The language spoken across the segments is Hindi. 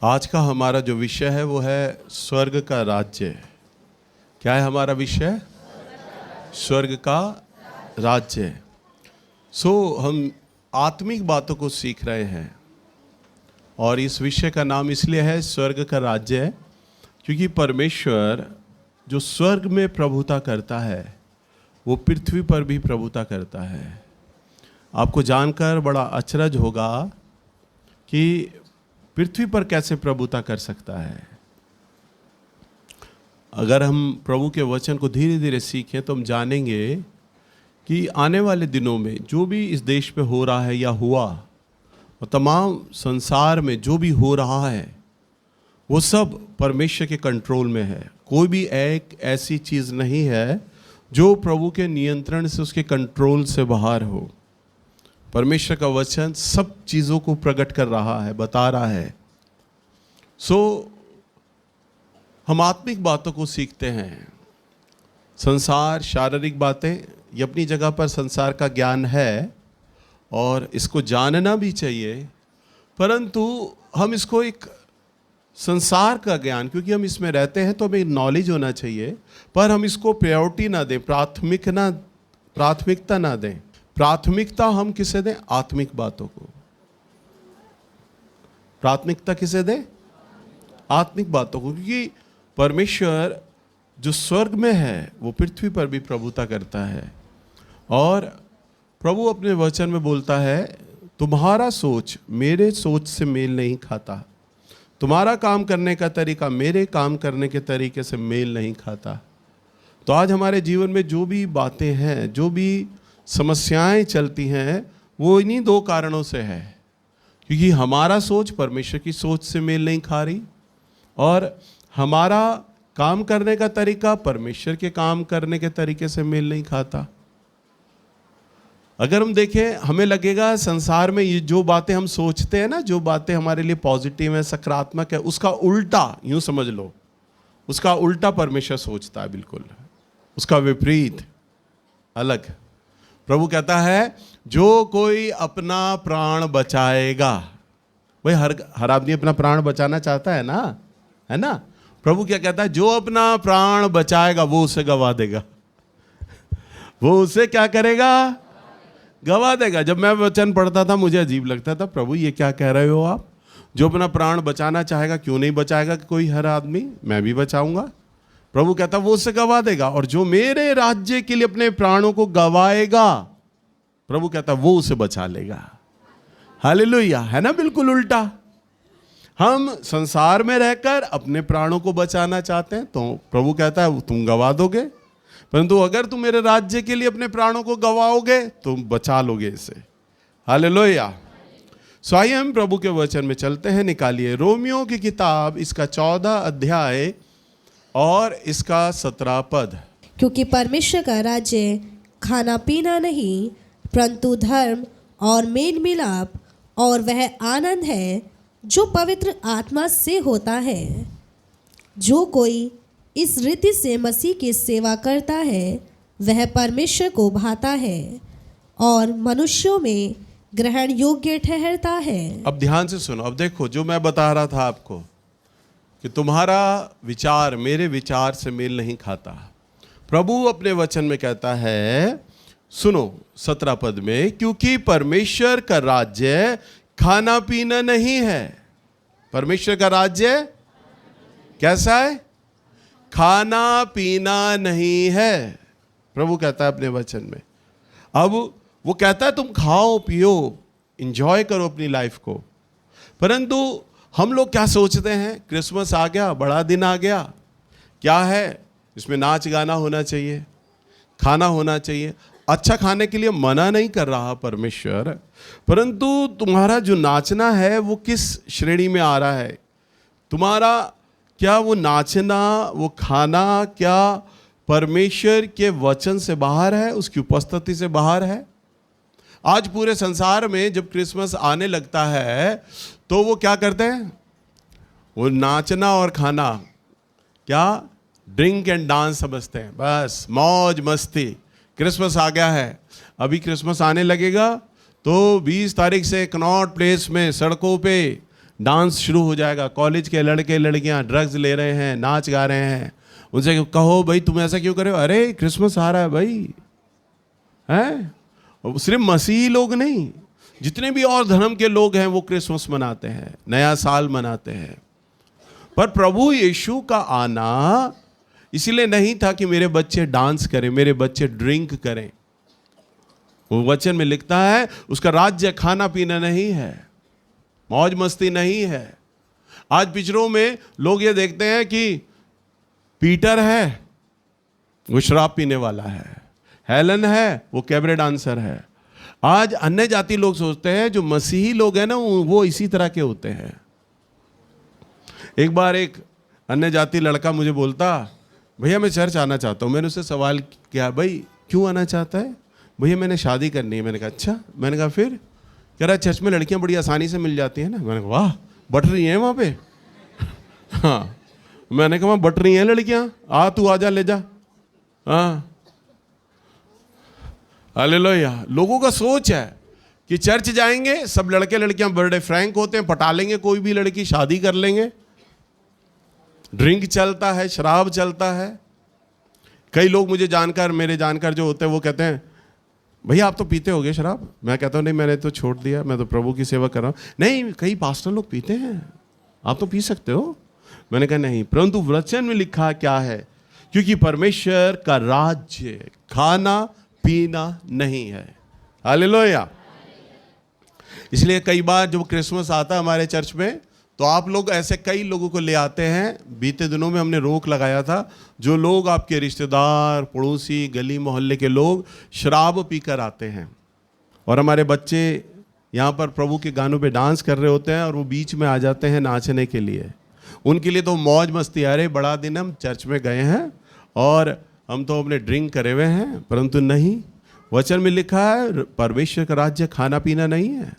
आज का हमारा जो विषय है वो है स्वर्ग का राज्य। क्या है हमारा विषय? स्वर्ग का राज्य। हम आत्मिक बातों को सीख रहे हैं और इस विषय का नाम इसलिए है स्वर्ग का राज्य क्योंकि परमेश्वर जो स्वर्ग में प्रभुता करता है वो पृथ्वी पर भी प्रभुता करता है। आपको जानकर बड़ा अचरज होगा कि पृथ्वी पर कैसे प्रभुता कर सकता है। अगर हम प्रभु के वचन को धीरे धीरे सीखें तो हम जानेंगे कि आने वाले दिनों में जो भी इस देश पे हो रहा है या हुआ और तमाम संसार में जो भी हो रहा है वो सब परमेश्वर के कंट्रोल में है। कोई भी एक ऐसी चीज़ नहीं है जो प्रभु के नियंत्रण से, उसके कंट्रोल से बाहर हो। परमेश्वर का वचन सब चीज़ों को प्रकट कर रहा है, बता रहा है। हम आत्मिक बातों को सीखते हैं। संसार, शारीरिक बातें ये अपनी जगह पर संसार का ज्ञान है और इसको जानना भी चाहिए, परंतु हम इसको एक संसार का ज्ञान, क्योंकि हम इसमें रहते हैं तो हमें नॉलेज होना चाहिए, पर हम इसको प्रायोरिटी ना दें, प्राथमिकता ना दें। प्राथमिकता हम किसे दें? आत्मिक बातों को। प्राथमिकता किसे दें? आत्मिक बातों को, क्योंकि परमेश्वर जो स्वर्ग में है वो पृथ्वी पर भी प्रभुता करता है। और प्रभु अपने वचन में बोलता है तुम्हारा सोच मेरे सोच से मेल नहीं खाता, तुम्हारा काम करने का तरीका मेरे काम करने के तरीके से मेल नहीं खाता। तो आज हमारे जीवन में जो भी बातें हैं, जो भी समस्याएं चलती हैं, वो इन्हीं दो कारणों से है, क्योंकि हमारा सोच परमेश्वर की सोच से मेल नहीं खा रही और हमारा काम करने का तरीका परमेश्वर के काम करने के तरीके से मेल नहीं खाता। अगर हम देखें, हमें लगेगा संसार में ये जो बातें हम सोचते हैं ना, जो बातें हमारे लिए पॉजिटिव है, सकारात्मक है, उसका उल्टा, यूं समझ लो, उसका उल्टा परमेश्वर सोचता है, बिल्कुल उसका विपरीत, अलग। प्रभु कहता है जो कोई अपना प्राण बचाएगा, भाई हर आदमी अपना प्राण बचाना चाहता है ना, है ना। प्रभु क्या कहता है? जो अपना प्राण बचाएगा वो उसे गवा देगा। वो उसे क्या करेगा? गवा देगा। जब मैं वचन पढ़ता था मुझे अजीब लगता था, प्रभु ये क्या कह रहे हो आप? जो अपना प्राण बचाना चाहेगा क्यों नहीं बचाएगा कोई हर आदमी? मैं भी बचाऊंगा। प्रभु कहता वो उसे गवा देगा, और जो मेरे राज्य के लिए अपने प्राणों को गवाएगा, प्रभु कहता वो उसे बचा लेगा। हालेलुया, है ना। बिल्कुल उल्टा। हम संसार में रहकर अपने प्राणों को बचाना चाहते हैं तो प्रभु कहता है तुम गवा दोगे, परंतु अगर तुम मेरे राज्य के लिए अपने प्राणों को गवाओगे तुम बचा लोगे इसे। हालेलुया। सो आइए हम प्रभु के वचन में चलते हैं। निकालिए रोमियो की किताब, इसका 14 अध्याय और इसका 17 पद। क्योंकि परमेश्वर का राज्य खाना पीना नहीं, परंतु धर्म और मेल मिलाप और वह आनंद है जो पवित्र आत्मा से होता है। जो कोई इस रीति से मसीह की सेवा करता है वह परमेश्वर को भाता है और मनुष्यों में ग्रहण योग्य ठहरता है। अब ध्यान से सुनो। अब देखो, जो मैं बता रहा था आपको कि तुम्हारा विचार मेरे विचार से मेल नहीं खाता, प्रभु अपने वचन में कहता है, सुनो 17 पद में, क्योंकि परमेश्वर का राज्य खाना पीना नहीं है। परमेश्वर का राज्य कैसा है? खाना पीना नहीं है, प्रभु कहता है अपने वचन में। अब वो कहता है तुम खाओ पियो, एंजॉय करो अपनी लाइफ को, परंतु हम लोग क्या सोचते हैं? क्रिसमस आ गया, बड़ा दिन आ गया, क्या है इसमें? नाच गाना होना चाहिए, खाना होना चाहिए। अच्छा खाने के लिए मना नहीं कर रहा परमेश्वर, परंतु तुम्हारा जो नाचना है वो किस श्रेणी में आ रहा है? तुम्हारा क्या वो नाचना, वो खाना क्या परमेश्वर के वचन से बाहर है, उसकी उपस्थिति से बाहर है? आज पूरे संसार में जब क्रिसमस आने लगता है तो वो क्या करते हैं? वो नाचना और खाना क्या ड्रिंक एंड डांस समझते हैं, बस मौज मस्ती। क्रिसमस आ गया है, अभी क्रिसमस आने लगेगा तो 20 तारीख से कनॉट प्लेस में सड़कों पे डांस शुरू हो जाएगा, कॉलेज के लड़के लड़कियां ड्रग्स ले रहे हैं, नाच गा रहे हैं, उनसे कहो भाई तुम ऐसा क्यों कर रहे हो, अरे क्रिसमस आ रहा है भाई, हैं? सिर्फ मसीही लोग नहीं, जितने भी और धर्म के लोग हैं वो क्रिसमस मनाते हैं, नया साल मनाते हैं। पर प्रभु यीशु का आना इसलिए नहीं था कि मेरे बच्चे डांस करें, मेरे बच्चे ड्रिंक करें। वो वचन में लिखता है उसका राज्य खाना पीना नहीं है, मौज मस्ती नहीं है। आज पिक्चरों में लोग ये देखते हैं कि पीटर है वो शराब पीने वाला है, हेलन है वो कैबरे डांसर है। आज अन्य जाति लोग सोचते हैं जो मसीही लोग हैं ना वो इसी तरह के होते हैं। एक बार एक अन्य जाति लड़का मुझे बोलता, भैया मैं चर्च आना चाहता हूँ। मैंने उससे सवाल किया, भाई क्यों आना चाहता है? भैया मैंने शादी करनी है। मैंने कहा अच्छा। मैंने कहा फिर? कह रहा चर्च में लड़कियाँ बड़ी आसानी से मिल जाती हैं ना। मैंने कहा वाह, बट रही हैं वहाँ पे? हाँ। मैंने कहा वहाँ बट रही हैं लड़कियाँ, आ तू आ जा ले जा। हाँ हालेलुया। लोगों का सोच है कि चर्च जाएंगे, सब लड़के लड़कियां बर्थडे फ्रैंक होते हैं, पटा लेंगे कोई भी लड़की, शादी कर लेंगे। ड्रिंक चलता है, शराब चलता है। कई लोग मुझे जानकर, मेरे जानकर जो होते हैं वो कहते हैं भैया आप तो पीते होगे शराब? मैं कहता हूँ नहीं मैंने तो छोड़ दिया, मैं तो प्रभु की सेवा कर रहा हूँ। नहीं कई पास्टर लोग पीते हैं, आप तो पी सकते हो। मैंने कहा नहीं, परंतु वचन में लिखा क्या है? क्योंकि परमेश्वर का राज्य खाना पीना नहीं है। हालेलुया। इसलिए कई बार जब क्रिसमस आता है हमारे चर्च में तो आप लोग ऐसे कई लोगों को ले आते हैं। बीते दिनों में हमने रोक लगाया था, जो लोग आपके रिश्तेदार, पड़ोसी, गली मोहल्ले के लोग शराब पीकर आते हैं और हमारे बच्चे यहाँ पर प्रभु के गानों पे डांस कर रहे होते हैं और वो बीच में आ जाते हैं नाचने के लिए। उनके लिए तो मौज मस्ती, अरे बड़ा दिन हम चर्च में गए हैं और हम तो अपने ड्रिंक करे हुए हैं। परंतु नहीं, वचन में लिखा है परमेश्वर का राज्य खाना पीना नहीं है।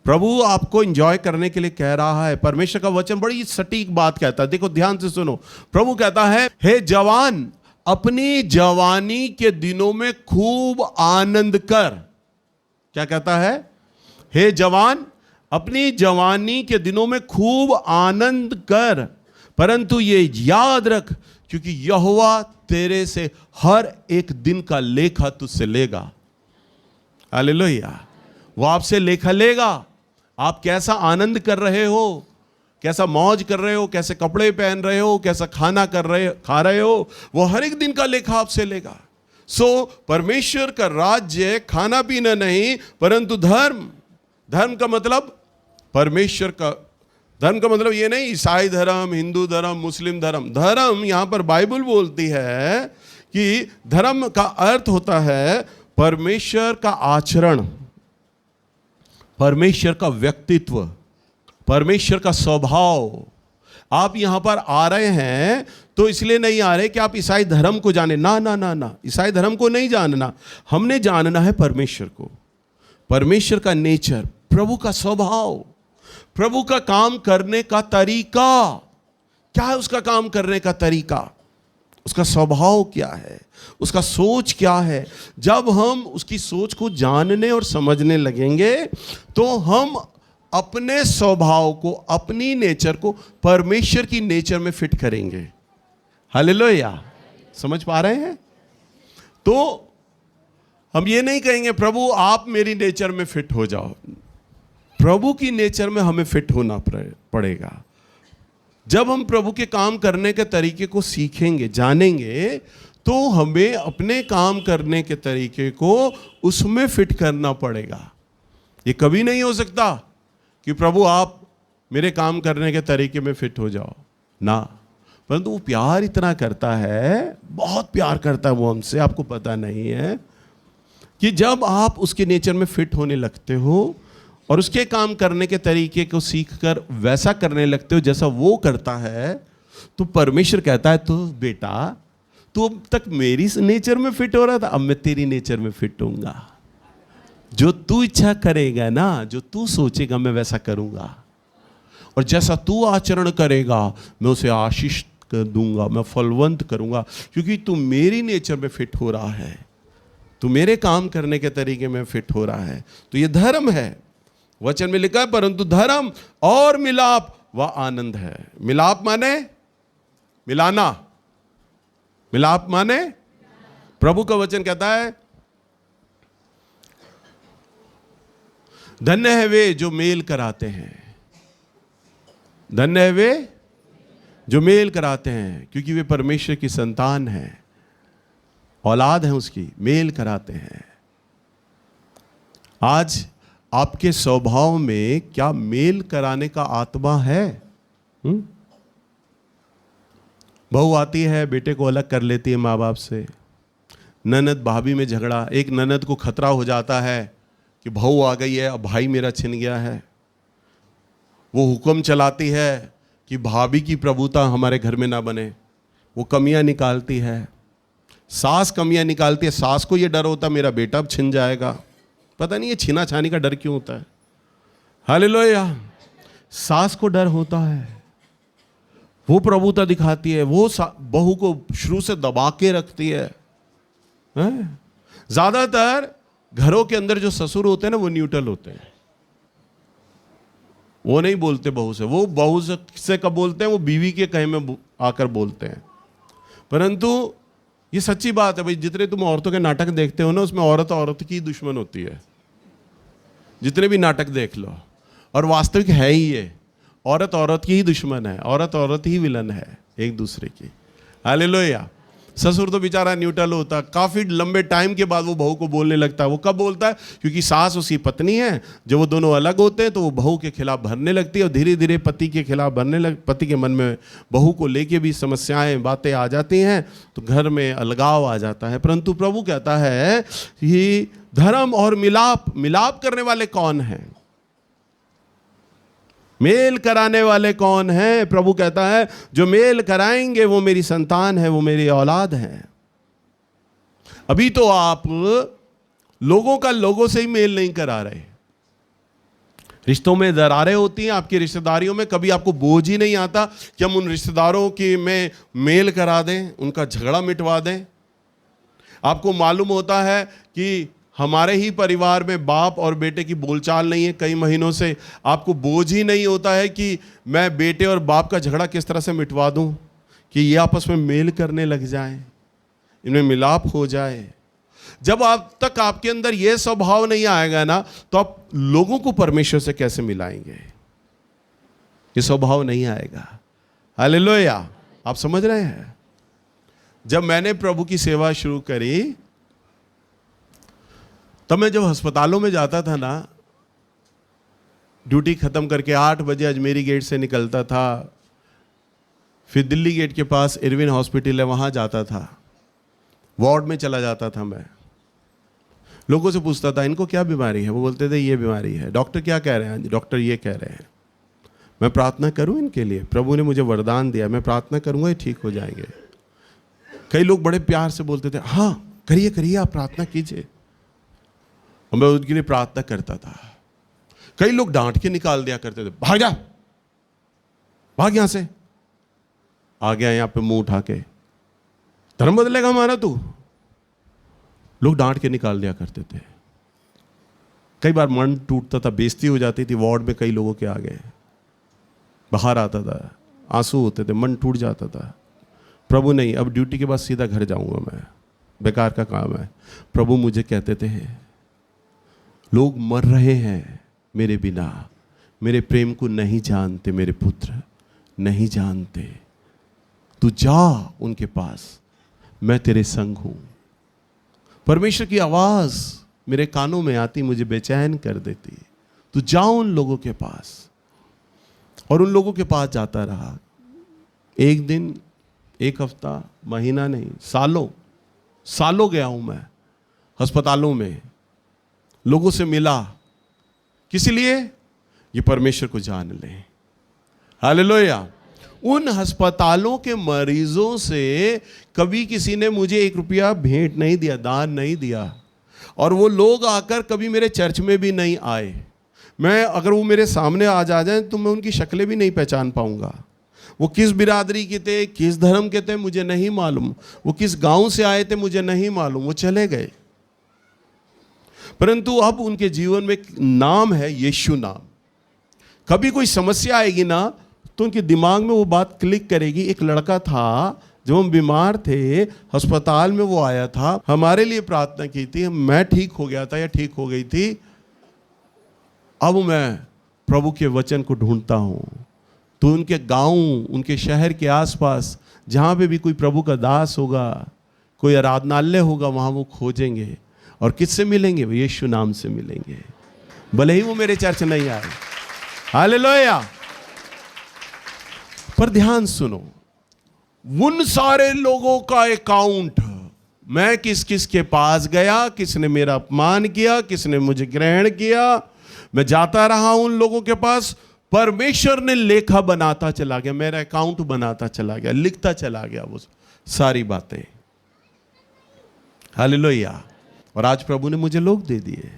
प्रभु आपको एंजॉय करने के लिए कह रहा है। परमेश्वर का वचन बड़ी सटीक बात कहता है, देखो ध्यान से सुनो। प्रभु कहता है हे जवान, अपनी जवानी के दिनों में खूब आनंद कर। क्या कहता है? हे जवान, अपनी जवानी के दिनों में खूब आनंद कर, परंतु ये याद रख क्योंकि यहोवा तेरे से हर एक दिन का लेखा तुझसे लेगा। हालेलुया। वो आपसे लेखा लेगा। आप कैसा आनंद कर रहे हो, कैसा मौज कर रहे हो, कैसे कपड़े पहन रहे हो, कैसा खाना खा रहे हो, वो हर एक दिन का लेखा आपसे लेगा। सो परमेश्वर का राज्य खाना पीना नहीं परंतु धर्म। धर्म का मतलब परमेश्वर का, धर्म का मतलब ये नहीं ईसाई धर्म, हिंदू धर्म, मुस्लिम धर्म। धर्म यहां पर बाइबल बोलती है कि धर्म का अर्थ होता है परमेश्वर का आचरण, परमेश्वर का व्यक्तित्व, परमेश्वर का स्वभाव। आप यहां पर आ रहे हैं तो इसलिए नहीं आ रहे कि आप ईसाई धर्म को जाने, ना ना ना ना, ईसाई धर्म को नहीं जानना। हमने जानना है परमेश्वर को, परमेश्वर का नेचर, प्रभु का स्वभाव, प्रभु का काम करने का तरीका। क्या है उसका काम करने का तरीका? उसका स्वभाव क्या है? उसका सोच क्या है? जब हम उसकी सोच को जानने और समझने लगेंगे तो हम अपने स्वभाव को, अपनी नेचर को परमेश्वर की नेचर में फिट करेंगे। हालेलुया। समझ पा रहे हैं? तो हम ये नहीं कहेंगे प्रभु आप मेरी नेचर में फिट हो जाओ। प्रभु की नेचर में हमें फिट होना पड़ेगा। जब हम प्रभु के काम करने के तरीके को सीखेंगे, जानेंगे, तो हमें अपने काम करने के तरीके को उसमें फिट करना पड़ेगा। ये कभी नहीं हो सकता कि प्रभु आप मेरे काम करने के तरीके में फिट हो जाओ ना। परंतु वो प्यार इतना करता है, बहुत प्यार करता है वो हमसे, आपको पता नहीं है कि जब आप उसके नेचर में फिट होने लगते हो और उसके काम करने के तरीके को सीखकर वैसा करने लगते हो जैसा वो करता है, तो परमेश्वर कहता है तो बेटा तू अब तक मेरी नेचर में फिट हो रहा था, अब मैं तेरी नेचर में फिट होऊंगा। जो तू इच्छा करेगा ना, जो तू सोचेगा मैं वैसा करूंगा, और जैसा तू आचरण करेगा मैं उसे आशीष दूंगा, मैं फलवंत करूंगा, क्योंकि तू मेरी नेचर में फिट हो रहा है, तू मेरे काम करने के तरीके में फिट हो रहा है। तो ये धर्म है। वचन में लिखा है परंतु धर्म और मिलाप वह आनंद है। मिलाप माने मिलाना, मिलाप माने प्रभु का वचन कहता है धन्य है वे जो मेल कराते हैं, धन्य है वे जो मेल कराते हैं, क्योंकि वे परमेश्वर की संतान हैं, औलाद हैं उसकी, मेल कराते हैं। आज आपके स्वभाव में क्या मेल कराने का आत्मा है? बहू आती है, बेटे को अलग कर लेती है माँ बाप से, ननद भाभी में झगड़ा, एक ननद को खतरा हो जाता है कि बहू आ गई है, अब भाई मेरा छिन गया है। वो हुक्म चलाती है कि भाभी की प्रभुता हमारे घर में ना बने, वो कमियां निकालती है। सास कमियां निकालती है, सास को ये डर होता मेरा बेटा अब छिन जाएगा। पता नहीं ये छीना छानी का डर क्यों होता है। हालेलुया। सास को डर होता है, वो प्रभुता दिखाती है, वो बहू को शुरू से दबा के रखती है। ज्यादातर घरों के अंदर जो ससुर होते हैं ना, वो न्यूट्रल होते हैं, वो नहीं बोलते बहू से। वो बहू से कब बोलते हैं? वो बीवी के कहे में आकर बोलते हैं। परंतु ये सच्ची बात है भाई, जितने तुम औरतों के नाटक देखते हो ना, उसमें औरत औरत की दुश्मन होती है। जितने भी नाटक देख लो, और वास्तविक है ही ये, औरत औरत की ही दुश्मन है, औरत औरत ही विलन है एक दूसरे की। हालेलुया। ससुर तो बेचारा न्यूट्रल होता, काफी लंबे टाइम के बाद वो बहू को बोलने लगता है। वो कब बोलता है? क्योंकि सास उसकी पत्नी है। जब वो दोनों अलग होते हैं तो वो बहू के खिलाफ भरने लगती है, और धीरे धीरे पति के खिलाफ पति के मन में बहू को लेके भी समस्याएं बातें आ जाती हैं, तो घर में अलगाव आ जाता है। परंतु प्रभु कहता है कि धर्म और मिलाप करने वाले कौन हैं? मेल कराने वाले कौन है? प्रभु कहता है जो मेल कराएंगे वो मेरी संतान है, वो मेरी औलाद है। अभी तो आप लोगों का लोगों से ही मेल नहीं करा रहे। रिश्तों में दरारें होती हैं, आपकी रिश्तेदारियों में। कभी आपको बोझ ही नहीं आता कि हम उन रिश्तेदारों की में मेल करा दें, उनका झगड़ा मिटवा दें। आपको मालूम होता है कि हमारे ही परिवार में बाप और बेटे की बोलचाल नहीं है कई महीनों से। आपको बोझ ही नहीं होता है कि मैं बेटे और बाप का झगड़ा किस तरह से मिटवा दूं कि ये आपस में मेल करने लग जाएं, इनमें मिलाप हो जाए। जब आप तक आपके अंदर ये स्वभाव नहीं आएगा ना, तो आप लोगों को परमेश्वर से कैसे मिलाएंगे? ये स्वभाव नहीं आएगा। हालेलुया। आप समझ रहे हैं? जब मैंने प्रभु की सेवा शुरू करी, तब मैं जब अस्पतालों में जाता था ना, ड्यूटी खत्म करके 8 बजे अजमेरी गेट से निकलता था, फिर दिल्ली गेट के पास इरविन हॉस्पिटल है, वहाँ जाता था, वार्ड में चला जाता था। मैं लोगों से पूछता था इनको क्या बीमारी है? वो बोलते थे ये बीमारी है। डॉक्टर क्या कह रहे हैं? डॉक्टर ये कह रहे हैं। मैं प्रार्थना करूं इनके लिए? प्रभु ने मुझे वरदान दिया, मैं प्रार्थना करूंगा ये ठीक हो जाएंगे। कई लोग बड़े प्यार से बोलते थे हाँ करिए करिए, आप प्रार्थना कीजिए, और मैं उनके लिए प्रार्थना करता था। कई लोग डांट के निकाल दिया करते थे, भाग जा, भाग यहां से। आ गया यहां पे मुंह उठा के, धर्म बदलेगा हमारा तू? लोग डांट के निकाल दिया करते थे। कई बार मन टूटता था, बेइज्जती हो जाती थी वार्ड में कई लोगों के आगे, बाहर आता था, आंसू होते थे, मन टूट जाता था। प्रभु नहीं, अब ड्यूटी के बाद सीधा घर जाऊंगा मैं, बेकार का काम है। प्रभु मुझे कहते थे लोग मर रहे हैं मेरे बिना, मेरे प्रेम को नहीं जानते, मेरे पुत्र नहीं जानते। तू जा उनके पास, मैं तेरे संग हूं। परमेश्वर की आवाज मेरे कानों में आती, मुझे बेचैन कर देती। तू जा उन लोगों के पास। और उन लोगों के पास जाता रहा। एक दिन, एक हफ्ता, महीना नहीं, सालों गया हूं मैं अस्पतालों में, लोगों से मिला। किस लिए? ये परमेश्वर को जान लें। हालेलुया। उन अस्पतालों के मरीजों से कभी किसी ने मुझे 1 रुपया भेंट नहीं दिया, दान नहीं दिया, और वो लोग आकर कभी मेरे चर्च में भी नहीं आए। मैं अगर वो मेरे सामने आ जाए तो मैं उनकी शक्लें भी नहीं पहचान पाऊंगा। वो किस बिरादरी के थे, किस धर्म के थे, मुझे नहीं मालूम। वो किस गांव से आए थे, मुझे नहीं मालूम। वो चले गए। परंतु अब उनके जीवन में एक नाम है, यीशु नाम। कभी कोई समस्या आएगी ना तो उनके दिमाग में वो बात क्लिक करेगी। एक लड़का था, जब हम बीमार थे अस्पताल में, वो आया था, हमारे लिए प्रार्थना की थी, मैं ठीक हो गया था या ठीक हो गई थी। अब मैं प्रभु के वचन को ढूंढता हूँ, तो उनके गांव, उनके शहर के आसपास जहाँ पे भी कोई प्रभु का दास होगा, कोई आराधनालय होगा, वहाँ वो खोजेंगे और किससे मिलेंगे? वो यीशु नाम से मिलेंगे, भले ही वो मेरे चर्च नहीं आए। हालेलुया। पर ध्यान सुनो, उन सारे लोगों का अकाउंट, मैं किस किस के पास गया, किसने मेरा अपमान किया, किसने मुझे ग्रहण किया, मैं जाता रहा उन लोगों के पास, परमेश्वर ने लेखा बनाता चला गया, मेरा अकाउंट बनाता चला गया, लिखता चला गया वो सारी बातें। हालेलुया। और आज प्रभु ने मुझे लोग दे दिए।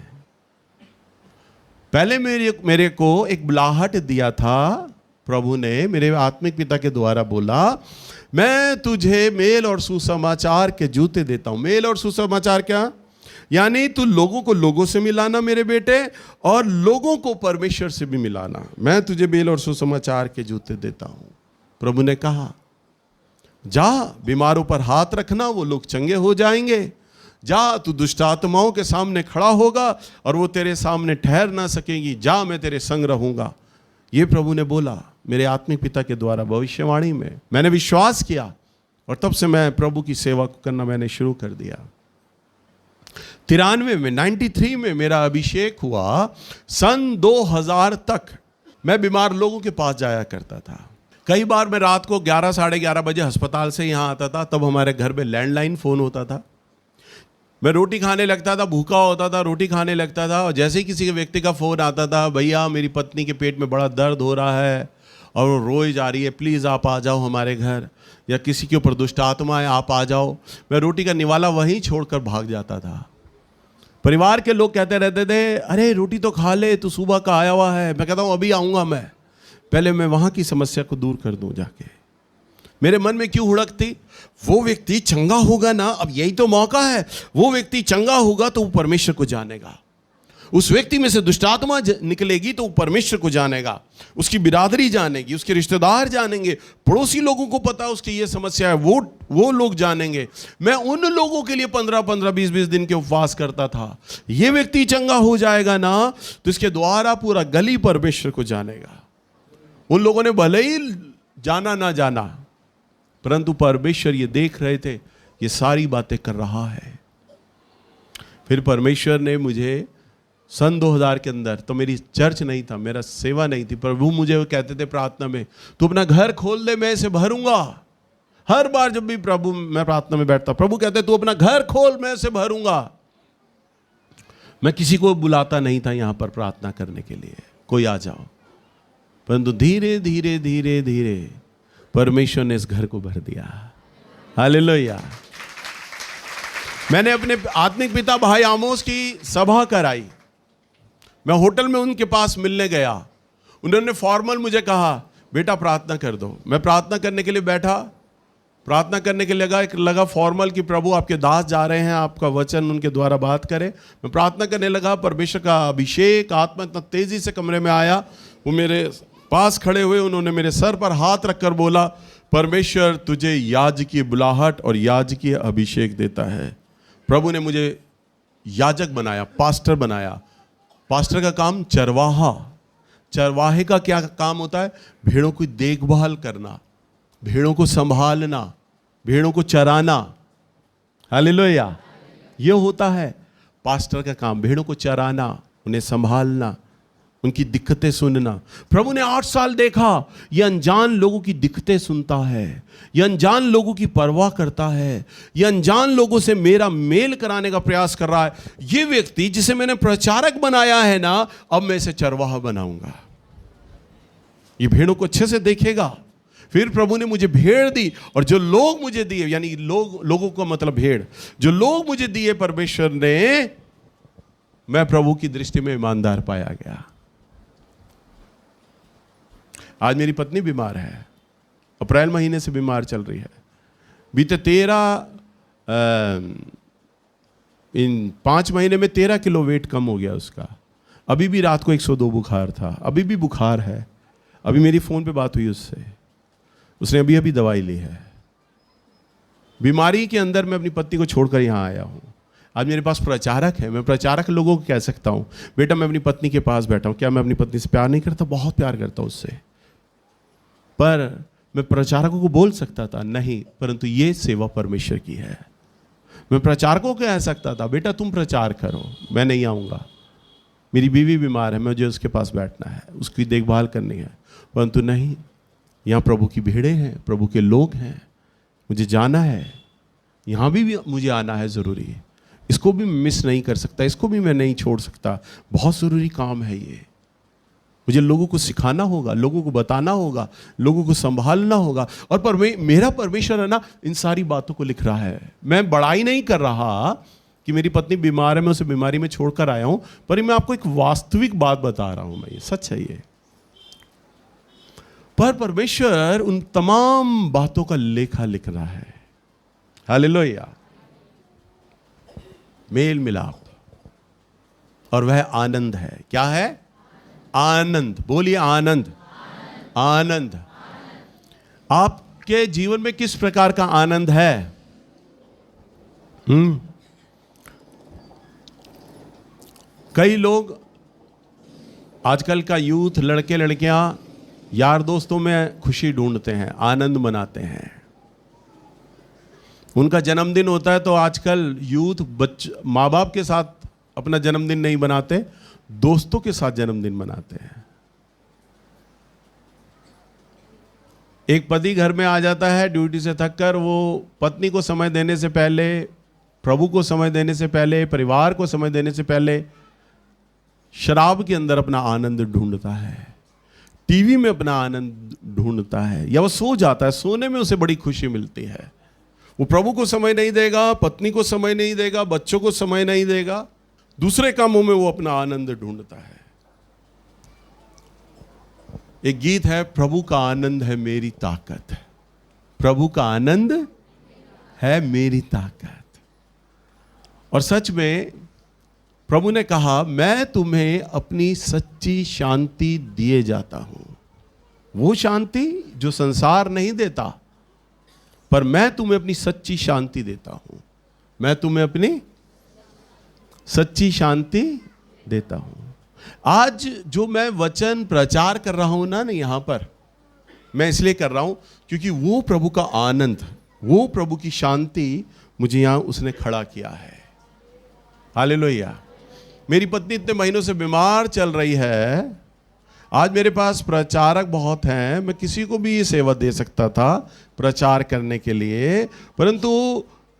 पहले मेरे को एक बुलाहट दिया था, प्रभु ने मेरे आत्मिक पिता के द्वारा बोला, मैं तुझे मेल और सुसमाचार के जूते देता हूं। मेल और सुसमाचार क्या? यानी तू लोगों को लोगों से मिलाना मेरे बेटे, और लोगों को परमेश्वर से भी मिलाना। मैं तुझे मेल और सुसमाचार के जूते देता हूं। प्रभु ने कहा, जा बीमारों पर हाथ रखना, वो लोग चंगे हो जाएंगे। जा, तू दुष्ट आत्माओं के सामने खड़ा होगा और वो तेरे सामने ठहर ना सकेंगी। जा, मैं तेरे संग रहूंगा। ये प्रभु ने बोला मेरे आत्मिक पिता के द्वारा भविष्यवाणी में। मैंने विश्वास किया और तब से मैं प्रभु की सेवा करना मैंने शुरू कर दिया। 93 में 93 में मेरा अभिषेक हुआ। सन 2000 तक मैं बीमार लोगों के पास जाया करता था। कई बार मैं रात को 11 साढ़े 11 बजे अस्पताल से यहाँ आता था। तब हमारे घर में लैंडलाइन फ़ोन होता था। मैं रोटी खाने लगता था, भूखा होता था, रोटी खाने लगता था, और जैसे ही किसी के व्यक्ति का फ़ोन आता था, भैया मेरी पत्नी के पेट में बड़ा दर्द हो रहा है और वो रोई जा रही है, प्लीज़ आप आ जाओ हमारे घर, या किसी के ऊपर दुष्ट आत्मा है, आप आ जाओ। मैं रोटी का निवाला वहीं छोड़कर भाग जाता था। परिवार के लोग कहते रहते थे, अरे रोटी तो खा ले, तू सुबह का आया हुआ है। मैं कहता हूँ अभी आऊँगा, मैं पहले मैं वहाँ की समस्या को दूर कर दूँ जाके। मेरे मन में क्यों हुड़कती? वो व्यक्ति चंगा होगा ना, अब यही तो मौका है। वो व्यक्ति चंगा होगा तो वो परमेश्वर को जानेगा। उस व्यक्ति में से दुष्ट आत्मा निकलेगी तो वो परमेश्वर को जानेगा, उसकी बिरादरी जानेगी, उसके रिश्तेदार जानेंगे, पड़ोसी लोगों को पता उसकी ये समस्या है, वो लोग जानेंगे। मैं उन लोगों के लिए 15-15 20-20 दिन के उपवास करता था। ये व्यक्ति चंगा हो जाएगा ना तो इसके द्वारा पूरा गली परमेश्वर को जानेगा। उन लोगों ने भले ही जाना ना जाना, परंतु परमेश्वर ये देख रहे थे ये सारी बातें कर रहा है। फिर परमेश्वर ने मुझे सन 2000 के अंदर, तो मेरी चर्च नहीं था, मेरा सेवा नहीं थी, प्रभु मुझे वो कहते थे प्रार्थना में, तू अपना घर खोल दे, मैं इसे भरूंगा। हर बार जब भी प्रभु मैं प्रार्थना में बैठता, प्रभु कहते तू अपना घर खोल, मैं इसे भरूंगा। मैं किसी को बुलाता नहीं था यहां पर प्रार्थना करने के लिए, कोई आ जाओ, परंतु धीरे धीरे धीरे धीरे परमेश्वर ने इस घर को भर दिया। हालेलुया। मैंने अपने आत्मिक पिता भाई आमोस की सभा कराई। मैं होटल में उनके पास मिलने गया। उन्होंने फॉर्मल मुझे कहा, बेटा प्रार्थना कर दो। मैं प्रार्थना करने के लिए बैठा, प्रार्थना करने के लिए लगा फॉर्मल कि प्रभु आपके दास जा रहे हैं, आपका वचन उनके द्वारा बात करें। मैं प्रार्थना करने लगा, परमेश्वर का अभिषेक आत्मा इतना तेजी से कमरे में आया। वो मेरे पास खड़े हुए, उन्होंने मेरे सर पर हाथ रखकर बोला, परमेश्वर तुझे याजकीय बुलाहट और याजकीय अभिषेक देता है। प्रभु ने मुझे याजक बनाया, पास्टर बनाया। पास्टर का काम चरवाहा, चरवाहे का क्या काम होता है? भेड़ों की देखभाल करना, भेड़ों को संभालना, भेड़ों को चराना। हालेलुया। ये होता है पास्टर का काम, भेड़ों को चराना, उन्हें संभालना, उनकी दिक्कतें सुनना। प्रभु ने 8 साल देखा, ये अनजान लोगों की दिक्कतें सुनता है, ये अनजान लोगों की परवाह करता है, ये अनजान लोगों से मेरा मेल कराने का प्रयास कर रहा है। ये व्यक्ति जिसे मैंने प्रचारक बनाया है ना, अब मैं इसे चरवाहा बनाऊंगा। ये भेड़ों को अच्छे से देखेगा। फिर प्रभु ने मुझे भेड़ दी, और जो लोग मुझे दिए, यानी लोगों को मतलब भेड़, जो लोग मुझे दिए परमेश्वर ने, मैं प्रभु की दृष्टि में ईमानदार पाया गया। आज मेरी पत्नी बीमार है, अप्रैल महीने से बीमार चल रही है। बीते इन 5 महीने में 13 किलो वेट कम हो गया उसका। अभी भी रात को 102 बुखार था, अभी भी बुखार है। अभी मेरी फ़ोन पे बात हुई उससे, उसने अभी अभी दवाई ली है। बीमारी के अंदर मैं अपनी पत्नी को छोड़कर यहाँ आया हूँ। आज मेरे पास प्रचारक है, मैं प्रचारक लोगों को कह सकता हूँ, बेटा मैं अपनी पत्नी के पास बैठा हूँ। क्या मैं अपनी पत्नी से प्यार नहीं करता? बहुत प्यार करता हूँ उससे। पर मैं प्रचारकों को बोल सकता था नहीं, परंतु ये सेवा परमेश्वर की है। मैं प्रचारकों को कह सकता था बेटा तुम प्रचार करो, मैं नहीं आऊँगा, मेरी बीवी बीमार है, मुझे उसके पास बैठना है, उसकी देखभाल करनी है। परंतु नहीं, यहाँ प्रभु की भीड़ें हैं, प्रभु के लोग हैं, मुझे जाना है, यहाँ भी मुझे आना है ज़रूरी। इसको भी मिस नहीं कर सकता, इसको भी मैं नहीं छोड़ सकता। बहुत ज़रूरी काम है ये। मुझे लोगों को सिखाना होगा, लोगों को बताना होगा, लोगों को संभालना होगा। और मेरा परमेश्वर है ना, इन सारी बातों को लिख रहा है। मैं बड़ाई नहीं कर रहा कि मेरी पत्नी बीमार है, मैं उसे बीमारी में छोड़कर आया हूं, पर मैं आपको एक वास्तविक बात बता रहा हूं। मैं ये सच है ये। पर परमेश्वर उन तमाम बातों का लेखा लिख रहा है। हालेलुया। मेल मिलाप, और वह आनंद है। क्या है? आनंद। बोलिए आनंद। आनंद। आपके जीवन में किस प्रकार का आनंद है? कई लोग आजकल का यूथ, लड़के लड़कियां यार दोस्तों में खुशी ढूंढते हैं, आनंद मनाते हैं। उनका जन्मदिन होता है तो आजकल यूथ माँ बाप के साथ अपना जन्मदिन नहीं मनाते, दोस्तों के साथ जन्मदिन मनाते हैं। एक पति घर में आ जाता है ड्यूटी से थक कर, वो पत्नी को समय देने से पहले, प्रभु को समय देने से पहले, परिवार को समय देने से पहले शराब के अंदर अपना आनंद ढूंढता है, टीवी में अपना आनंद ढूंढता है, या वो सो जाता है, सोने में उसे बड़ी खुशी मिलती है। वो प्रभु को समय नहीं देगा, पत्नी को समय नहीं देगा, बच्चों को समय नहीं देगा, दूसरे कामों में वो अपना आनंद ढूंढता है। एक गीत है, प्रभु का आनंद है मेरी ताकत। प्रभु का आनंद है मेरी ताकत। और सच में प्रभु ने कहा, मैं तुम्हें अपनी सच्ची शांति दिए जाता हूं। वो शांति जो संसार नहीं देता, पर मैं तुम्हें अपनी सच्ची शांति देता हूं। मैं तुम्हें अपनी सच्ची शांति देता हूं। आज जो मैं वचन प्रचार कर रहा हूं ना यहां पर, मैं इसलिए कर रहा हूं क्योंकि वो प्रभु का आनंद, वो प्रभु की शांति मुझे यहां उसने खड़ा किया है। हालेलुया। मेरी पत्नी इतने महीनों से बीमार चल रही है। आज मेरे पास प्रचारक बहुत हैं, मैं किसी को भी ये सेवा दे सकता था प्रचार करने के लिए, परंतु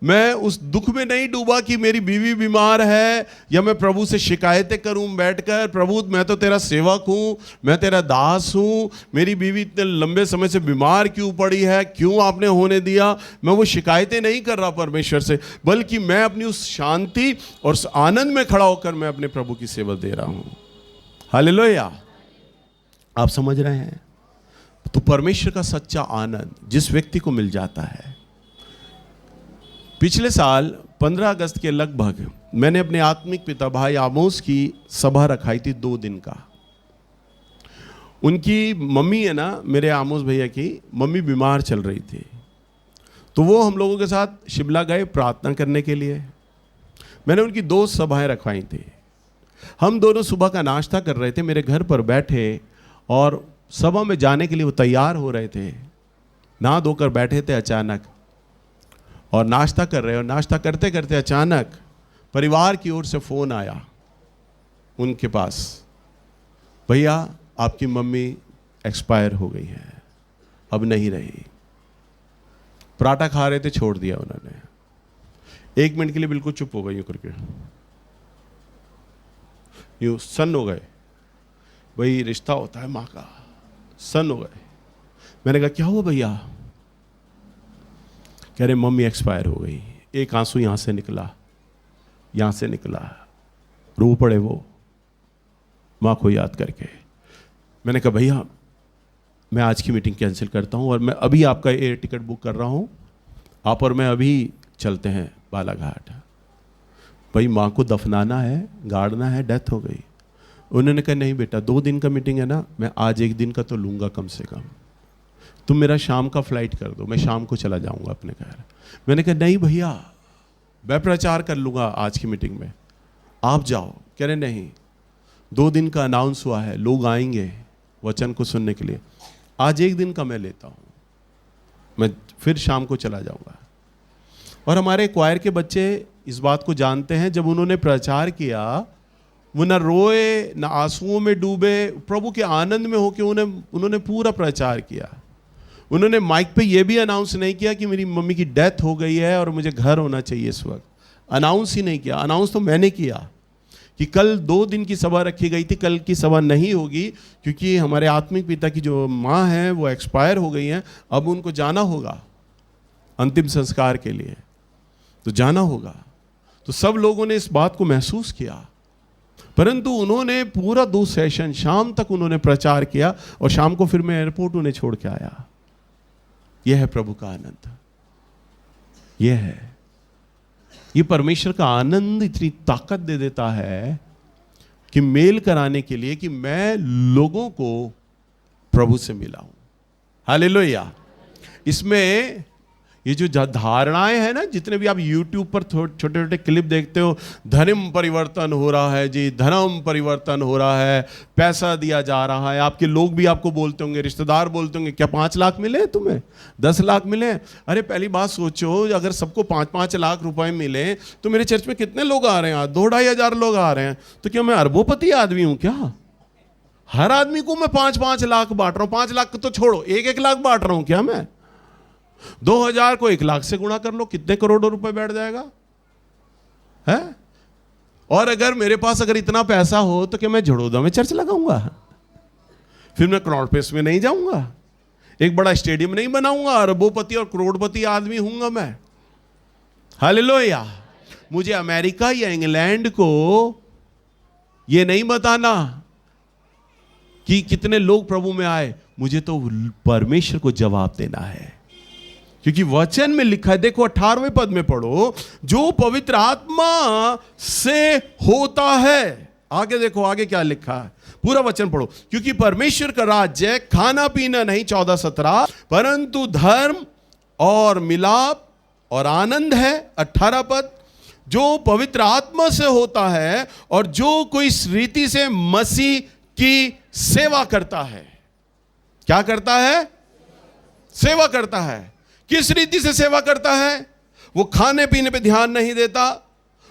मैं उस दुख में नहीं डूबा कि मेरी बीवी बीमार है या मैं प्रभु से शिकायतें करूं बैठकर, प्रभु मैं तो तेरा सेवक हूं, मैं तेरा दास हूं, मेरी बीवी इतने लंबे समय से बीमार क्यों पड़ी है, क्यों आपने होने दिया। मैं वो शिकायतें नहीं कर रहा परमेश्वर से, बल्कि मैं अपनी उस शांति और उस आनंद में खड़ा होकर मैं अपने प्रभु की सेवा दे रहा हूं। हालेलुया। आप समझ रहे हैं? तो परमेश्वर का सच्चा आनंद जिस व्यक्ति को मिल जाता है। पिछले साल 15 अगस्त के लगभग मैंने अपने आत्मिक पिता भाई आमोस की सभा रखाई थी 2 दिन का। उनकी मम्मी है ना, मेरे आमोस भैया की मम्मी बीमार चल रही थी, तो वो हम लोगों के साथ शिमला गए प्रार्थना करने के लिए। मैंने उनकी 2 सभाएं रखवाई थी। हम दोनों सुबह का नाश्ता कर रहे थे, मेरे घर पर बैठे, और सभा में जाने के लिए वो तैयार हो रहे थे, नहा धोकर बैठे थे अचानक, और नाश्ता कर रहे, और नाश्ता करते करते अचानक परिवार की ओर से फ़ोन आया उनके पास, भैया आपकी मम्मी एक्सपायर हो गई है, अब नहीं रही। पराठा खा रहे थे, छोड़ दिया उन्होंने। 1 मिनट के लिए बिल्कुल चुप हो गई यूँ करके, यूँ सन्न हो गए। वही रिश्ता होता है माँ का, सन्न हो गए। मैंने कहा क्या हुआ भैया? कह रहे मम्मी एक्सपायर हो गई। एक आंसू यहाँ से निकला, यहाँ से निकला, रो पड़े वो माँ को याद करके। मैंने कहा भैया मैं आज की मीटिंग कैंसिल करता हूँ, और मैं अभी आपका एयर टिकट बुक कर रहा हूँ, आप और मैं अभी चलते हैं बालाघाट। भाई माँ को दफनाना है, गाड़ना है, डेथ हो गई। उन्होंने कहा नहीं बेटा, 2 दिन का मीटिंग है ना, मैं आज 1 दिन का तो लूँगा कम से कम, तुम मेरा शाम का फ्लाइट कर दो, मैं शाम को चला जाऊँगा अपने घर। मैंने कहा नहीं भैया, मैं प्रचार कर लूँगा आज की मीटिंग में, आप जाओ। कह रहे नहीं, 2 दिन का अनाउंस हुआ है, लोग आएंगे वचन को सुनने के लिए, आज 1 दिन का मैं लेता हूँ, मैं फिर शाम को चला जाऊँगा। और हमारे क्वायर के बच्चे इस बात को जानते हैं, जब उन्होंने प्रचार किया वो न रोए न आंसुओं में डूबे, प्रभु के आनंद में होकर उन्होंने पूरा प्रचार किया। उन्होंने माइक पे ये भी अनाउंस नहीं किया कि मेरी मम्मी की डेथ हो गई है और मुझे घर होना चाहिए इस वक्त, अनाउंस ही नहीं किया। अनाउंस तो मैंने किया कि कल 2 दिन की सभा रखी गई थी, कल की सभा नहीं होगी क्योंकि हमारे आत्मिक पिता की जो माँ हैं वो एक्सपायर हो गई हैं, अब उनको जाना होगा अंतिम संस्कार के लिए, तो जाना होगा। तो सब लोगों ने इस बात को महसूस किया, परंतु उन्होंने पूरा 2 सेशन शाम तक उन्होंने प्रचार किया और शाम को फिर मैं एयरपोर्ट उन्हें छोड़ के आया। यह है प्रभु का आनंद, यह है, ये परमेश्वर का आनंद इतनी ताकत दे देता है कि मेल कराने के लिए कि मैं लोगों को प्रभु से मिला हूं। हालेलुया। इसमें ये जो धारणाएं हैं ना, जितने भी आप YouTube पर छोटे छोटे क्लिप देखते हो, धर्म परिवर्तन हो रहा है जी, धर्म परिवर्तन हो रहा है, पैसा दिया जा रहा है, आपके लोग भी आपको बोलते होंगे, रिश्तेदार बोलते होंगे क्या 5 लाख मिले तुम्हें, 10 लाख मिले। अरे पहली बात सोचो, अगर सबको 5-5 लाख रुपए मिले तो मेरे चर्च में कितने लोग आ रहे हैं? 2-2.5 हजार लोग आ रहे हैं, तो क्या मैं अरबोपति आदमी हूं क्या? हर आदमी को मैं 5-5 लाख बांट रहा हूं। 5 लाख तो छोड़ो, 1-1 लाख बांट रहा हूं क्या मैं? 2000 को 1 लाख से गुणा कर लो, कितने करोड़ों रुपए बैठ जाएगा है? और अगर मेरे पास अगर इतना पैसा हो तो क्या मैं झड़ोदा में चर्च लगाऊंगा? फिर मैं करोड़ पेस में नहीं जाऊंगा, एक बड़ा स्टेडियम नहीं बनाऊंगा, अरबोपति और करोड़पति आदमी हूंगा मैं। हालेलुया। मुझे अमेरिका या इंग्लैंड को यह नहीं बताना कि कितने लोग प्रभु में आए, मुझे तो परमेश्वर को जवाब देना है, क्योंकि वचन में लिखा है। देखो 18वें पद में पढ़ो, जो पवित्र आत्मा से होता है। आगे देखो, आगे क्या लिखा है, पूरा वचन पढ़ो। क्योंकि परमेश्वर का राज्य खाना पीना नहीं, 14-17, परंतु धर्म और मिलाप और आनंद है। 18 पद, जो पवित्र आत्मा से होता है और जो कोई इस रीति से मसीह की सेवा करता है। क्या करता है? सेवा करता है। किस रीति से सेवा करता है? वो खाने पीने पे ध्यान नहीं देता,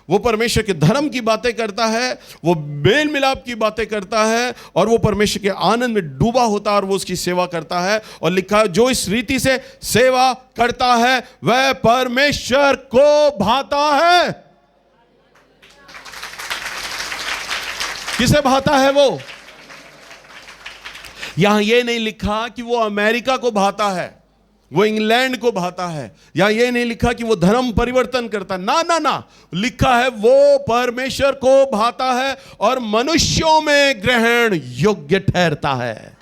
वो परमेश्वर के धर्म की बातें करता है, वो मेल मिलाप की बातें करता है, और वो परमेश्वर के आनंद में डूबा होता है और वो उसकी सेवा करता है। और लिखा है, जो इस रीति से सेवा करता है वह परमेश्वर को भाता है। किसे भाता है वो? यहां यह नहीं लिखा कि वो अमेरिका को भाता है, वो इंग्लैंड को भाता है, या ये नहीं लिखा कि वो धर्म परिवर्तन करता, ना ना ना, लिखा है वो परमेश्वर को भाता है और मनुष्यों में ग्रहण योग्य ठहरता है।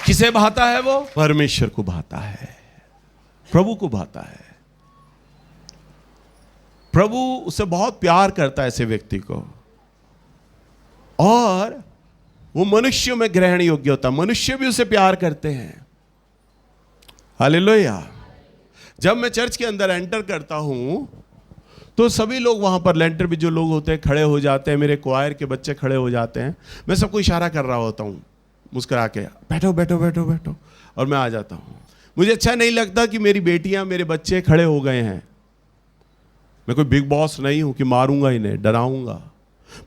किसे भाता है वो? परमेश्वर को भाता है, प्रभु को भाता है। प्रभु उसे बहुत प्यार करता है ऐसे व्यक्ति को, और वो मनुष्यों में ग्रहण योग्य होता है, मनुष्य भी उसे प्यार करते हैं। हालेलुया। जब मैं चर्च के अंदर एंटर करता हूं तो सभी लोग वहां पर, लेंटर भी जो लोग होते हैं खड़े हो जाते हैं, मेरे क्वायर के बच्चे खड़े हो जाते हैं, मैं सबको इशारा कर रहा होता हूं मुस्कुरा के, बैठो बैठो बैठो बैठो, और मैं आ जाता हूं। मुझे अच्छा नहीं लगता कि मेरी बेटियां, मेरे बच्चे खड़े हो गए हैं। मैं कोई बिग बॉस नहीं हूं कि मारूंगा इन्हें, डराऊंगा,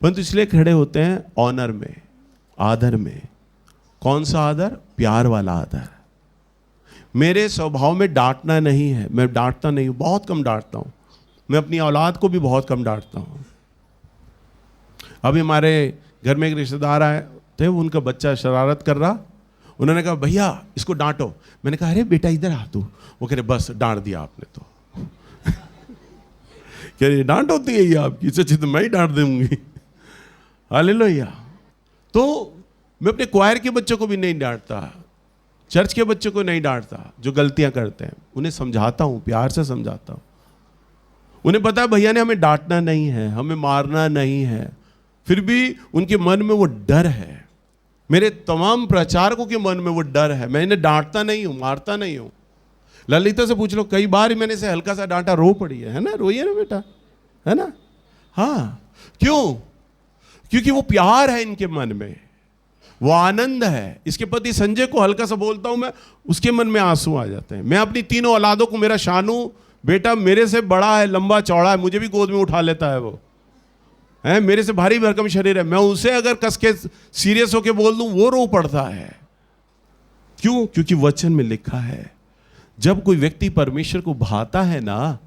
परंतु इसलिए खड़े होते हैं ऑनर में, आदर में। कौन सा आदर? प्यार वाला आदर। मेरे स्वभाव में डांटना नहीं है, मैं डांटता नहीं हूं, बहुत कम डांटता हूं। मैं अपनी औलाद को भी बहुत कम डांटता हूं। अभी हमारे घर में एक रिश्तेदार आए थे, उनका बच्चा शरारत कर रहा, उन्होंने कहा भैया इसको डांटो। मैंने कहा अरे बेटा इधर आ तू। वो कह रहे बस डांट दिया आपने तो। कह रहे डांट होती है ये आपकी, इससे अच्छी तो मैं ही डांट दूंगी। हालेलुया। तो मैं अपने क्वायर के बच्चों को भी नहीं डांटता, चर्च के बच्चों को नहीं डांटता, जो गलतियां करते हैं उन्हें समझाता हूं, प्यार से समझाता हूं। उन्हें पता है भैया ने हमें डांटना नहीं है, हमें मारना नहीं है, फिर भी उनके मन में वो डर है। मेरे तमाम प्रचारकों के मन में वो डर है, मैं इन्हें डांटता नहीं हूं, मारता नहीं हूं। ललिता से पूछ लो, कई बार मैंने इसे हल्का सा डांटा, रो पड़ी है ना, रोइए ना बेटा, है ना। हाँ, क्यों? क्योंकि वो प्यार है इनके मन में, वो आनंद है। इसके पति संजय को हल्का सा बोलता हूं मैं, उसके मन में आंसू आ जाते हैं। मैं अपनी तीनों औलादों को, मेरा शानू बेटा मेरे से बड़ा है, लंबा चौड़ा है, मुझे भी गोद में उठा लेता है, वो है मेरे से भारी भरकम शरीर है, मैं उसे अगर कस के सीरियस होके बोल दूं वो रो पड़ता है। क्यों? क्योंकि वचन में लिखा है जब कोई व्यक्ति परमेश्वर को भाता है ना,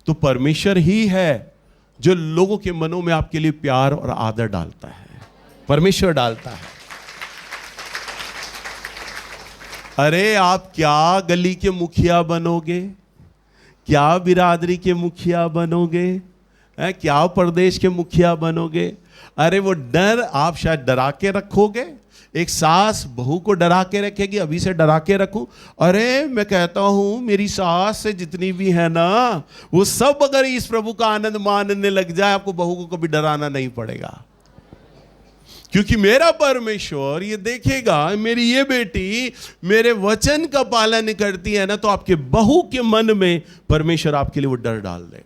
तो परमेश्वर ही है जो लोगों के मनों में आपके लिए प्यार और आदर डालता है, परमेश्वर डालता है। अरे आप क्या गली के मुखिया बनोगे, क्या बिरादरी के मुखिया बनोगे, क्या प्रदेश के मुखिया बनोगे? अरे वो डर आप शायद डरा के रखोगे, एक सास बहू को डरा के रखेगी, अभी से डरा के रखूं। अरे मैं कहता हूं मेरी सास से जितनी भी है ना, वो सब अगर इस प्रभु का आनंद मानने लग जाए, आपको बहू को कभी डराना नहीं पड़ेगा, क्योंकि मेरा परमेश्वर ये देखेगा मेरी ये बेटी मेरे वचन का पालन करती है ना, तो आपके बहू के मन में परमेश्वर आपके लिए वो डर डाल देगा।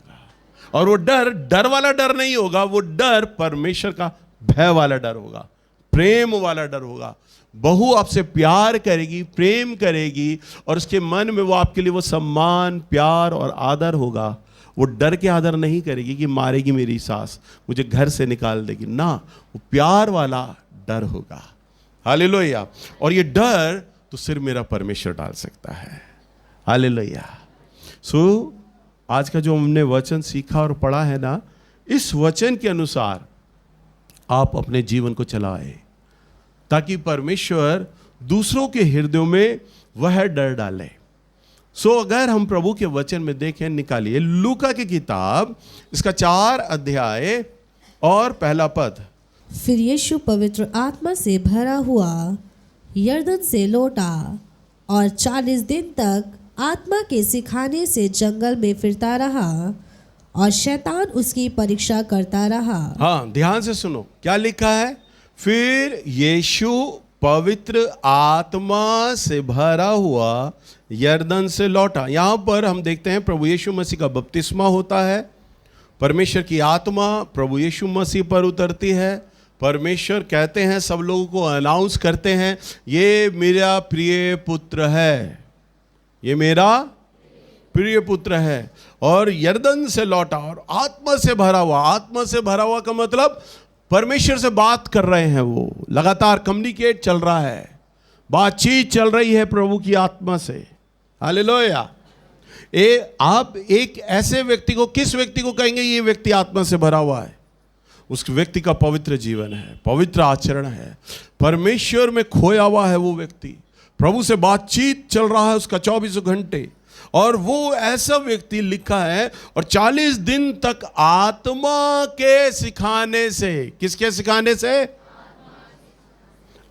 और वो डर वाला डर नहीं होगा, वो डर परमेश्वर का भय वाला डर होगा, प्रेम वाला डर होगा। बहू आपसे प्यार करेगी, प्रेम करेगी, और उसके मन में वो आपके लिए वो सम्मान, प्यार और आदर होगा। वो डर के आदर नहीं करेगी कि मारेगी मेरी सास, मुझे घर से निकाल देगी, ना, वो प्यार वाला डर होगा। हालेलुया। और ये डर तो सिर्फ मेरा परमेश्वर डाल सकता है। हालेलुया। सो आज का जो हमने वचन सीखा और पढ़ा है ना, इस वचन के अनुसार आप अपने जीवन को चलाएं, ताकि परमेश्वर दूसरों के हृदयों में वह डर डाले। अगर हम प्रभु के वचन में देखें, निकालिए लूका की किताब, इसका 4 अध्याय और 1 पद। फिर यीशु पवित्र आत्मा से भरा हुआ यरदन से लौटा और 40 दिन तक आत्मा के सिखाने से जंगल में फिरता रहा, और शैतान उसकी परीक्षा करता रहा। हाँ, ध्यान से सुनो क्या लिखा है। फिर यीशु पवित्र आत्मा से भरा हुआ यरदन से लौटा। यहां पर हम देखते हैं प्रभु यीशु मसीह का बपतिस्मा होता है, परमेश्वर की आत्मा प्रभु यीशु मसीह पर उतरती है। परमेश्वर कहते हैं, सब लोगों को अनाउंस करते हैं, ये मेरा प्रिय पुत्र है, ये मेरा प्रिय पुत्र है। और यरदन से लौटा और आत्मा से भरा हुआ। आत्मा से भरा हुआ का मतलब परमेश्वर से बात कर रहे हैं, वो लगातार कम्युनिकेट चल रहा है, बातचीत चल रही है प्रभु की आत्मा से। हालेलुया। आप एक ऐसे व्यक्ति को, किस व्यक्ति को कहेंगे ये व्यक्ति आत्मा से भरा हुआ है? उस व्यक्ति का पवित्र जीवन है, पवित्र आचरण है, परमेश्वर में खोया हुआ है वो व्यक्ति, प्रभु से बातचीत चल रहा है उसका 24 घंटे। और वो ऐसा व्यक्ति लिखा है, और 40 दिन तक आत्मा के सिखाने से, किसके सिखाने से?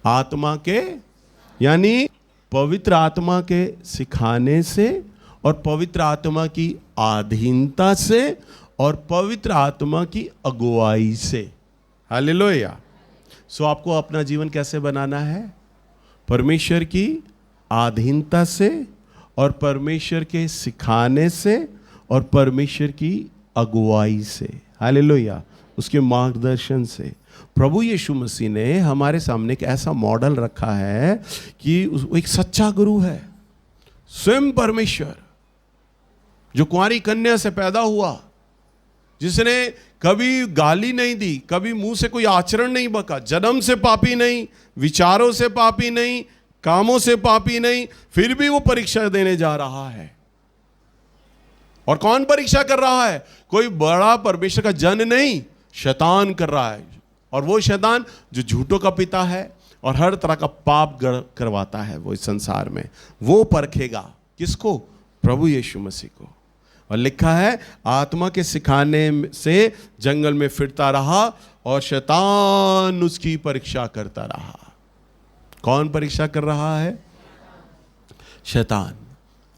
आत्मा के, यानी पवित्र आत्मा के सिखाने से, और पवित्र आत्मा की अधीनता से, और पवित्र आत्मा की अगुवाई से। हालेलुया। आपको अपना जीवन कैसे बनाना है? परमेश्वर की अधीनता से, और परमेश्वर के सिखाने से, और परमेश्वर की अगुवाई से। हालेलुया। उसके मार्गदर्शन से। प्रभु यीशु मसीह ने हमारे सामने एक ऐसा मॉडल रखा है कि वो एक सच्चा गुरु है, स्वयं परमेश्वर, जो कुंवारी कन्या से पैदा हुआ, जिसने कभी गाली नहीं दी, कभी मुंह से कोई आचरण नहीं बका, जन्म से पापी नहीं, विचारों से पापी नहीं, कामों से पापी नहीं, फिर भी वो परीक्षा देने जा रहा है। और कौन परीक्षा कर रहा है? कोई बड़ा परमेश्वर का जन नहीं, शैतान कर रहा है। और वो शैतान जो झूठों का पिता है और हर तरह का पाप करवाता है वो इस संसार में, वो परखेगा किसको? प्रभु यीशु मसीह को। और लिखा है, आत्मा के सिखाने से जंगल में फिरता रहा और शैतान उसकी परीक्षा करता रहा। कौन परीक्षा कर रहा है? शैतान,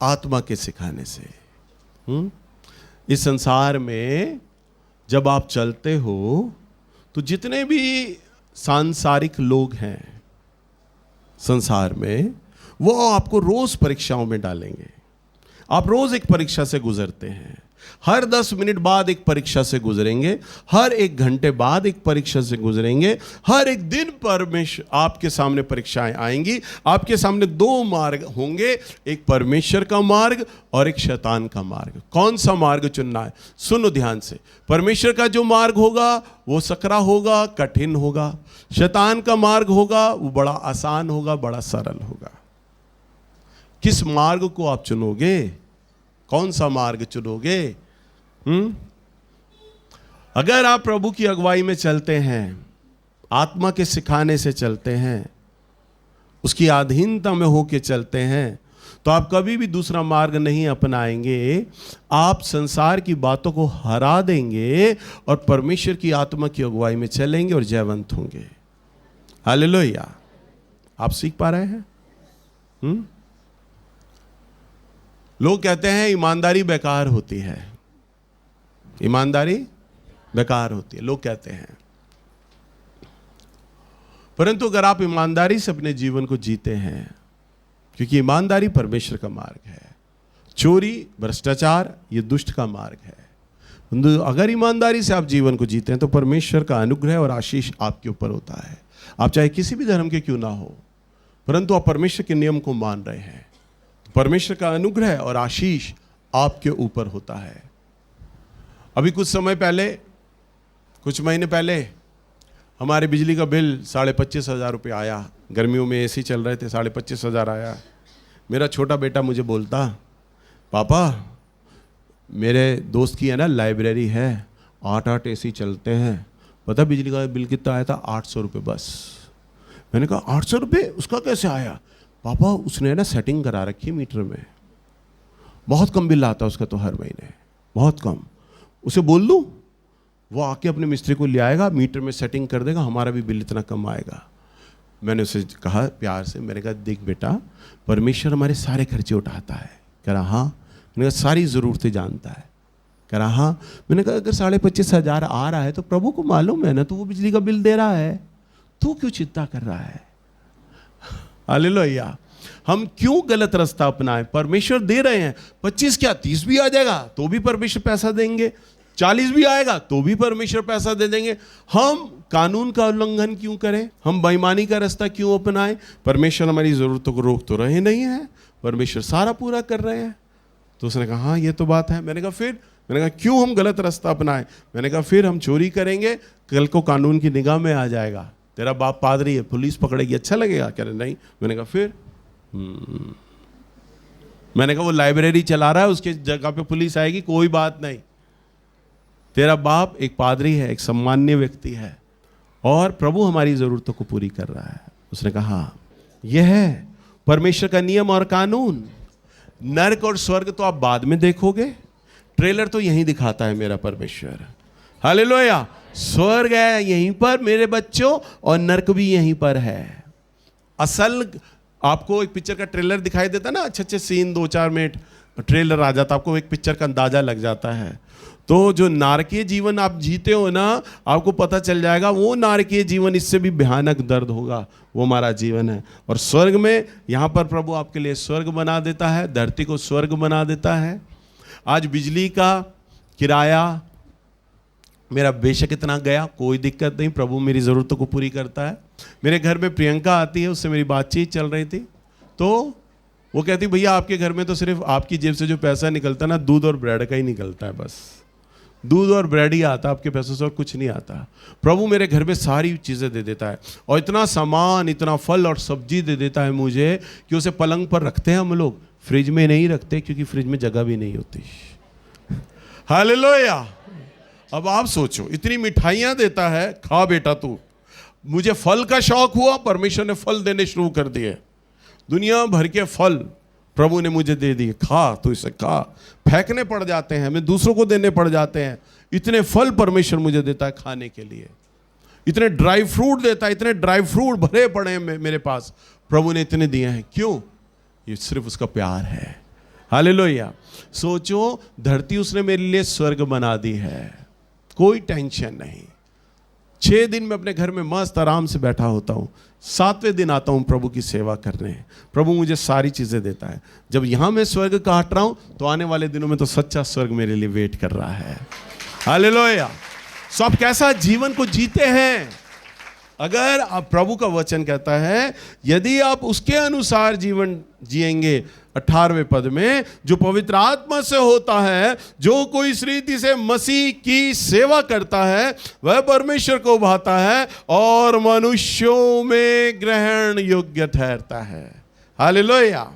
आत्मा के सिखाने से। इस संसार में जब आप चलते हो तो जितने भी सांसारिक लोग हैं संसार में, वो आपको रोज परीक्षाओं में डालेंगे। आप रोज एक परीक्षा से गुजरते हैं, हर 10 मिनट बाद एक परीक्षा से गुजरेंगे, हर 1 घंटे बाद एक परीक्षा से गुजरेंगे, हर एक दिन परमेश्वर आपके सामने परीक्षाएं आएंगी। आपके सामने 2 मार्ग होंगे, एक परमेश्वर का मार्ग और एक शैतान का मार्ग। कौन सा मार्ग चुनना है? सुनो ध्यान से। परमेश्वर का जो मार्ग होगा वो सकरा होगा, कठिन होगा। शैतान का मार्ग होगा वो बड़ा आसान होगा, बड़ा सरल होगा। किस मार्ग को आप चुनोगे? कौन सा मार्ग चुनोगे? अगर आप प्रभु की अगुवाई में चलते हैं, आत्मा के सिखाने से चलते हैं, उसकी अधीनता में होके चलते हैं, तो आप कभी भी दूसरा मार्ग नहीं अपनाएंगे। आप संसार की बातों को हरा देंगे और परमेश्वर की आत्मा की अगुवाई में चलेंगे और जयवंत होंगे। हालेलुया। आप सीख पा रहे हैं? लोग कहते हैं ईमानदारी बेकार होती है, ईमानदारी बेकार होती है, लोग कहते हैं। परंतु अगर आप ईमानदारी से अपने जीवन को जीते हैं, क्योंकि ईमानदारी परमेश्वर का मार्ग है, चोरी भ्रष्टाचार ये दुष्ट का मार्ग है। अगर ईमानदारी से आप जीवन को जीते हैं तो परमेश्वर का अनुग्रह और आशीष आपके ऊपर होता है। आप चाहे किसी भी धर्म के क्यों ना हो, परंतु आप परमेश्वर के नियम को मान रहे हैं, परमेश्वर का अनुग्रह और आशीष आपके ऊपर होता है। अभी कुछ महीने पहले हमारे बिजली का बिल 25,500 रुपये आया। गर्मियों में एसी चल रहे थे, 25,500 आया। मेरा छोटा बेटा मुझे बोलता, पापा मेरे दोस्त की है ना लाइब्रेरी है, 8 एसी चलते हैं, पता बिजली का बिल कितना आया था? 800 रुपये बस। मैंने कहा 800 रुपये उसका कैसे आया? पापा उसने ना सेटिंग करा रखी है मीटर में, बहुत कम बिल आता उसका तो हर महीने, बहुत कम। उसे बोल दूँ, वो आके अपने मिस्त्री को ले आएगा, मीटर में सेटिंग कर देगा, हमारा भी बिल इतना कम आएगा। मैंने उसे कहा प्यार से, मैंने कहा देख बेटा, परमेश्वर हमारे सारे खर्चे उठाता है। कह रहा हाँ। मैंने कहा सारी ज़रूरतें जानता है। कह रहा हाँ। मैंने कहा अगर 25,500 आ रहा है तो प्रभु को मालूम है ना, तो वो बिजली का बिल दे रहा है, तू क्यों चिंता कर रहा है? हालेलुया। हम क्यों गलत रास्ता अपनाएं? परमेश्वर दे रहे हैं। 25 क्या 30 भी आ जाएगा तो भी परमेश्वर पैसा देंगे, 40 भी आएगा तो भी परमेश्वर पैसा दे देंगे। हम कानून का उल्लंघन क्यों करें? हम बेईमानी का रास्ता क्यों अपनाएं? परमेश्वर हमारी ज़रूरतों को रोक तो रहे नहीं है, परमेश्वर सारा पूरा कर रहे हैं। तो उसने कहा हाँ ये तो बात है। मैंने कहा क्यों हम गलत रास्ता अपनाएं? मैंने कहा फिर हम चोरी करेंगे, कल को कानून की निगाह में आ जाएगा, तेरा बाप पादरी है, पुलिस पकड़ेगी, अच्छा लगेगा? कह रहे नहीं। मैंने कहा फिर मैंने कहा वो लाइब्रेरी चला रहा है, उसके जगह पे पुलिस आएगी, कोई बात नहीं। तेरा बाप एक पादरी है, एक सम्मान्य व्यक्ति है, और प्रभु हमारी ज़रूरतों को पूरी कर रहा है। उसने कहा हाँ यह है परमेश्वर का नियम और कानून। नरक और स्वर्ग तो आप बाद में देखोगे, ट्रेलर तो यहीं दिखाता है मेरा परमेश्वर। हालेलुया। स्वर्ग है यहीं पर मेरे बच्चों, और नरक भी यहीं पर है। असल आपको एक पिक्चर का ट्रेलर दिखाई देता ना, अच्छे सीन 2-4 मिनट ट्रेलर आ जाता, आपको एक पिक्चर का अंदाजा लग जाता है। तो जो नारकीय जीवन आप जीते हो ना, आपको पता चल जाएगा वो नारकीय जीवन इससे भी भयानक दर्द होगा, वो हमारा जीवन है। और स्वर्ग में, यहाँ पर प्रभु आपके लिए स्वर्ग बना देता है, धरती को स्वर्ग बना देता है। आज बिजली का किराया मेरा बेशक इतना गया, कोई दिक्कत नहीं, प्रभु मेरी ज़रूरतों को पूरी करता है। मेरे घर में प्रियंका आती है, उससे मेरी बातचीत चल रही थी, तो वो कहती भैया आपके घर में तो सिर्फ आपकी जेब से जो पैसा निकलता है ना, दूध और ब्रेड का ही निकलता है, बस दूध और ब्रेड ही आता, आपके पैसों से और कुछ नहीं आता। प्रभु मेरे घर में सारी चीज़ें दे देता है, और इतना सामान, इतना फल और सब्जी दे देता है मुझे कि उसे पलंग पर रखते हैं हम लोग, फ्रिज में नहीं रखते, क्योंकि फ्रिज में जगह भी नहीं होती। हालेलुया। अब आप सोचो, इतनी मिठाइयाँ देता है, खा बेटा तू। मुझे फल का शौक हुआ, परमेश्वर ने फल देने शुरू कर दिए, दुनिया भर के फल प्रभु ने मुझे दे दिए, खा तो इसे खा। फेंकने पड़ जाते हैं, हमें दूसरों को देने पड़ जाते हैं, इतने फल परमेश्वर मुझे देता है खाने के लिए। इतने ड्राई फ्रूट देता है, इतने ड्राई फ्रूट भरे पड़े हैं मेरे पास, प्रभु ने इतने दिए हैं। क्यों? ये सिर्फ उसका प्यार है। हालेलुया। सोचो, धरती उसने मेरे लिए स्वर्ग बना दी है, कोई टेंशन नहीं। 6 दिन में अपने घर में मस्त आराम से बैठा होता हूँ, 7वें दिन आता हूँ प्रभु की सेवा करने। प्रभु मुझे सारी चीज़ें देता है। जब यहाँ मैं स्वर्ग काट रहा हूँ तो आने वाले दिनों में तो सच्चा स्वर्ग मेरे लिए वेट कर रहा है। हालेलुया। सो आप कैसा जीवन को जीते हैं? अगर आप, प्रभु का वचन कहता है यदि आप उसके अनुसार जीवन जिएंगे, 18वें पद में, जो पवित्र आत्मा से होता है, जो कोई इस रीति से मसीह की सेवा करता है, वह परमेश्वर को भाता है और मनुष्यों में ग्रहण योग्य ठहरता है। हालेलुया।